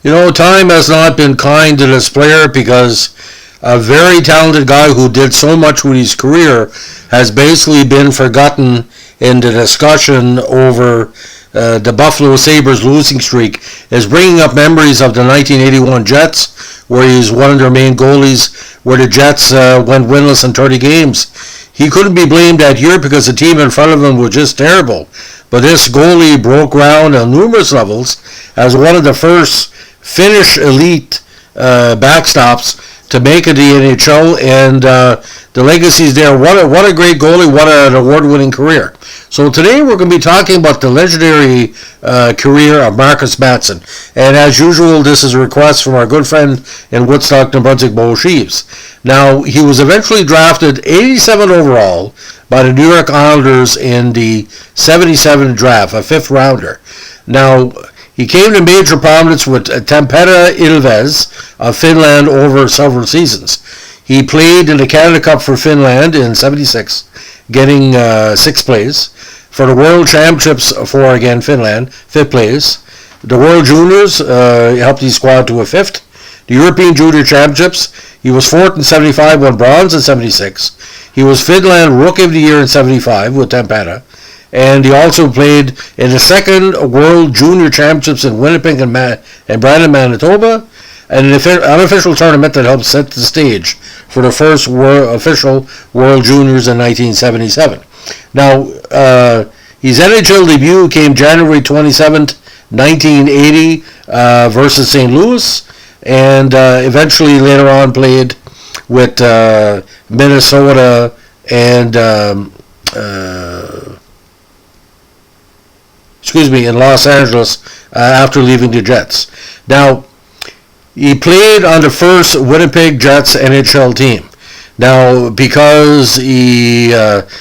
Time has not been kind to this player because a very talented guy who did so much with his career has basically been forgotten in the discussion over the Buffalo Sabres losing streak, is bringing up memories of the 1981 Jets, where he's one of their main goalies, where the Jets went winless in 30 games. He couldn't be blamed that year because the team in front of him was just terrible. But this goalie broke ground on numerous levels as one of the first Finnish elite backstops to make it the NHL, and the legacy's there. What a great goalie, what an award-winning career. So today we're going to be talking about the legendary career of Markus Mattson. And as usual, this is a request from our good friend in Woodstock, New Brunswick, Bo Sheaves. Now, he was eventually drafted 87 overall by the New York Islanders in the 77 draft, a fifth rounder. Now, he came to major prominence with Tampere Ilves of Finland over several seasons. He played in the Canada Cup for Finland in 76, getting sixth place. For the World Championships for, again, Finland, fifth place. The World Juniors helped his squad to a fifth. The European Junior Championships, he was fourth in 75, won bronze in 76. He was Finland Rookie of the Year in 75 with Tampere. And he also played in the second World Junior Championships in Winnipeg and Brandon, Manitoba, and an unofficial tournament that helped set the stage for the first official World Juniors in 1977. Now, his NHL debut came January 27th, 1980 versus St. Louis, and eventually later on played with Minnesota and in Los Angeles after leaving the Jets. Now, he played on the first Winnipeg Jets NHL team. Now, because he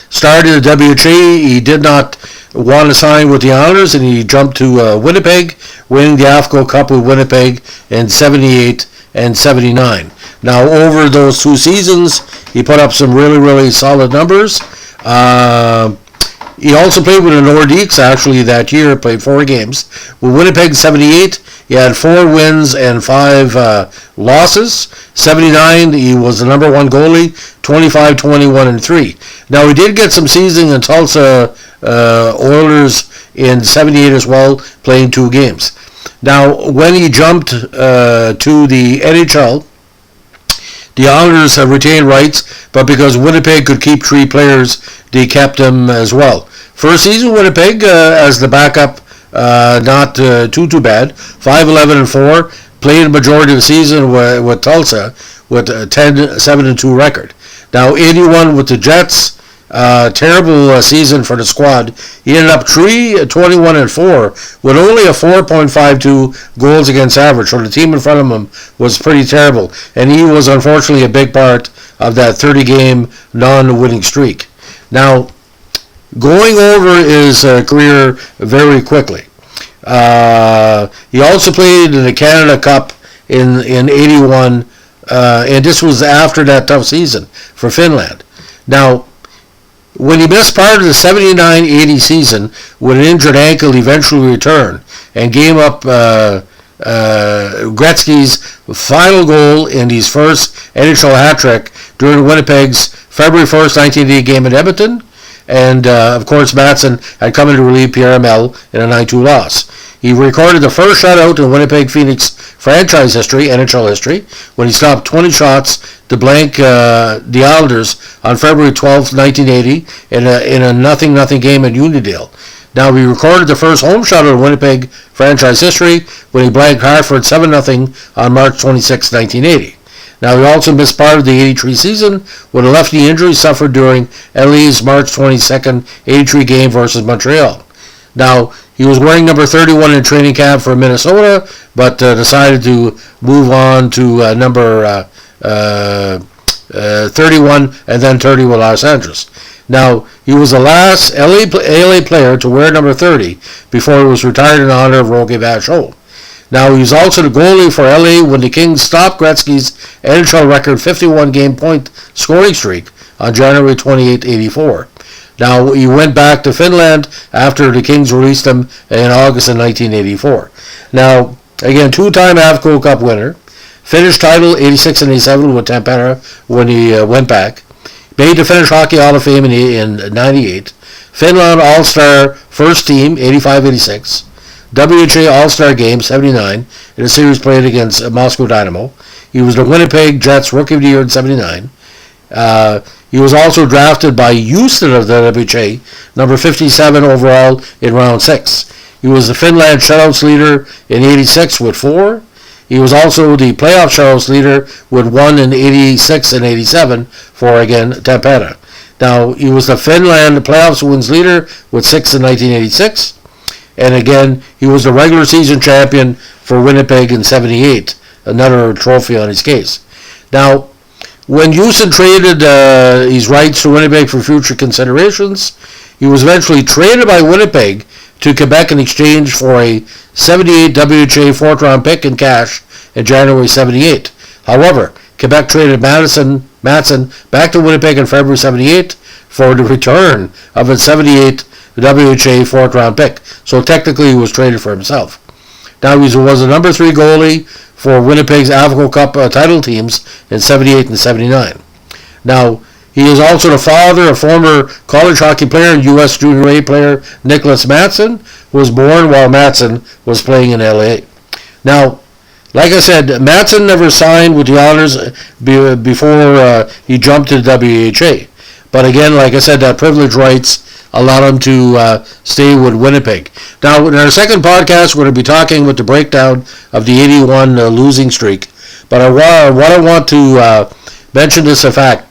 started the WHA, he did not want to sign with the Islanders, and he jumped to Winnipeg, winning the Avco Cup with Winnipeg in 78 and 79. Now, over those two seasons, he put up some really, really solid numbers. He also played with the Nordiques, actually, that year, played 4 games. With Winnipeg 78, he had 4 wins and 5 losses. 79, he was the number 1 goalie, 25, 21, and 3. Now, he did get some seasoning in Tulsa Oilers in 78 as well, playing 2 games. Now, when he jumped to the NHL, the Islanders have retained rights, but because Winnipeg could keep 3 players, they kept him as well. First season, Winnipeg as the backup, not too bad. 5-11-4, played the majority of the season with Tulsa with a 10-7-2 record. Now 81 with the Jets, terrible season for the squad. He ended up 3-21-4 with only a 4.52 goals against average. So the team in front of him was pretty terrible, and he was unfortunately a big part of that 30-game non-winning streak. Now, going over his career very quickly, he also played in the Canada Cup in 81, and this was after that tough season for Finland. Now, when he missed part of the 79-80 season with an injured ankle, he eventually returned and gave up Gretzky's final goal in his first NHL hat-trick during Winnipeg's February 1st, 1980 game in Edmonton. And, of course, Mattson had come in to relieve Pierre Emile in a 9-2 loss. He recorded the first shutout in Winnipeg Phoenix franchise history, NHL history, when he stopped 20 shots to blank the Islanders on February 12th, 1980 in a 0-0 game in Unionville. Now, he recorded the first home shutout in Winnipeg franchise history when he blanked Hartford 7-0 on March 26, 1980. Now, he also missed part of the 83 season with a left knee injury suffered during LA's March 22nd 83 game versus Montreal. Now, he was wearing number 31 in training camp for Minnesota, but decided to move on to number 31 and then 30 with Los Angeles. Now, he was the last LA player to wear number 30 before he was retired in honor of Roger Vachon. Now, he was also the goalie for LA when the Kings stopped Gretzky's NHL record 51-game point scoring streak on January 28, 84. Now, he went back to Finland after the Kings released him in August of 1984. Now, Again, two-time Avco Cup winner. Finnish title 86 and 87 with Tampere when he went back. Made the Finnish Hockey Hall of Fame in 98. Finland All-Star First Team 85-86. WHA All-Star Game 79 in a series played against Moscow Dynamo. He was the Winnipeg Jets Rookie of the Year in 79. He was also drafted by Houston of the WHA, number 57 overall in round 6. He was the Finland shutouts leader in 86 with 4. He was also the playoff shutouts leader with 1 in 86 and 87 for, again, Tampere. Now, he was the Finland playoffs wins leader with 6 in 1986. And again, he was the regular season champion for Winnipeg in 78, another trophy on his case. Now, when Houston traded his rights to Winnipeg for future considerations, he was eventually traded by Winnipeg to Quebec in exchange for a 78 WHA fourth-round pick in cash in January 78. However, Quebec traded Mattson back to Winnipeg in February 78 for the return of its 78 WHA fourth-round pick. So technically he was traded for himself. Now he was the number 3 goalie for Winnipeg's Avco Cup title teams in 78 and 79. Now, he is also the father of former college hockey player and U.S. Junior A player Nicholas Mattson, who was born while Mattson was playing in L.A. Now, like I said, Mattson never signed with the Honors before he jumped to the WHA. But again, like I said, that privilege rights allow him to stay with Winnipeg. Now, in our second podcast, we're going to be talking about the breakdown of the 81 losing streak. But what I want to mention is the fact,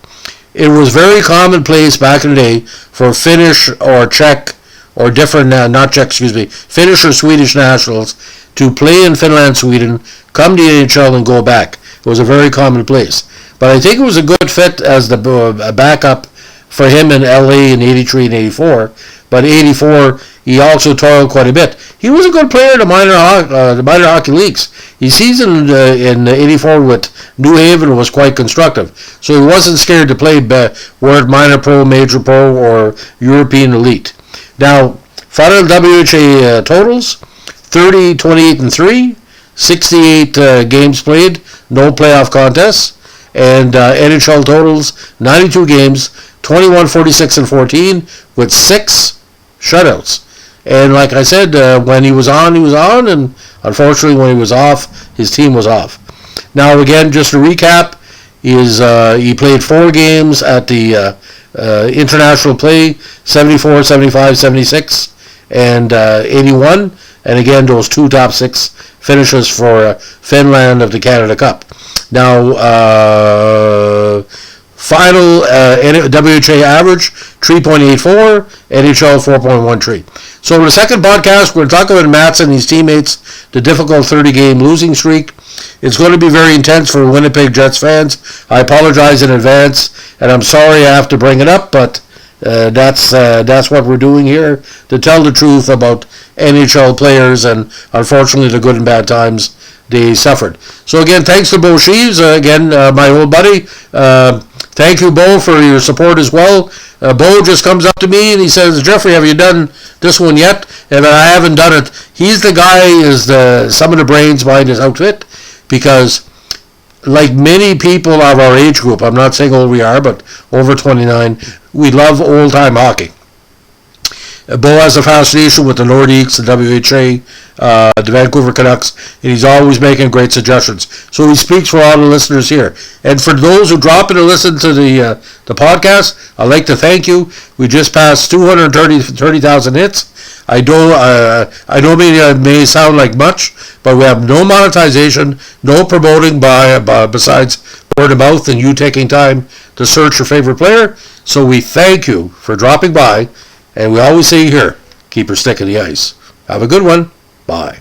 it was very commonplace back in the day for Finnish or Czech or different, Finnish or Swedish nationals to play in Finland, Sweden, come to the NHL and go back. It was a very commonplace. But I think it was a good fit as the backup for him in LA in 83 and 84. But 84, he also toiled quite a bit. He was a good player in the minor hockey leagues. His season in 84 with New Haven was quite constructive. So he wasn't scared to play word minor pro, major pro, or European elite. Now, final WHA totals, 30, 28, and 3, 68 games played, no playoff contests. And NHL totals, 92 games, 21, 46, and 14, with 6 shutouts. And like I said, when he was on, and unfortunately when he was off, his team was off. Now again, just to recap, he played 4 games at the international play, 74, 75, 76, and 81. And again, those 2 top 6 finishes for Finland of the Canada Cup. Now, final WHA average, 3.84, NHL 4.13. So in the second podcast, we're going to talk about Mattson and his teammates, the difficult 30-game losing streak. It's going to be very intense for Winnipeg Jets fans. I apologize in advance, and I'm sorry I have to bring it up, but that's what we're doing here, to tell the truth about NHL players and, unfortunately, the good and bad times they suffered. So again, thanks to Bo Sheaves, my old buddy. Thank you, Bo, for your support as well. Bo just comes up to me and he says, "Jeffrey, have you done this one yet?" And I haven't done it. He's the guy, some of the brains behind his outfit, because like many people of our age group, I'm not saying old we are, but over 29, we love old-time hockey. Bo has a fascination with the Nordiques, the WHA, the Vancouver Canucks, and he's always making great suggestions. So he speaks for all the listeners here. And for those who drop in to listen to the podcast, I'd like to thank you. We just passed 230,000 hits. I know it may sound like much, but we have no monetization, no promoting besides word of mouth and you taking time to search your favorite player. So we thank you for dropping by. And we always say here, keep your stick in the ice. Have a good one. Bye.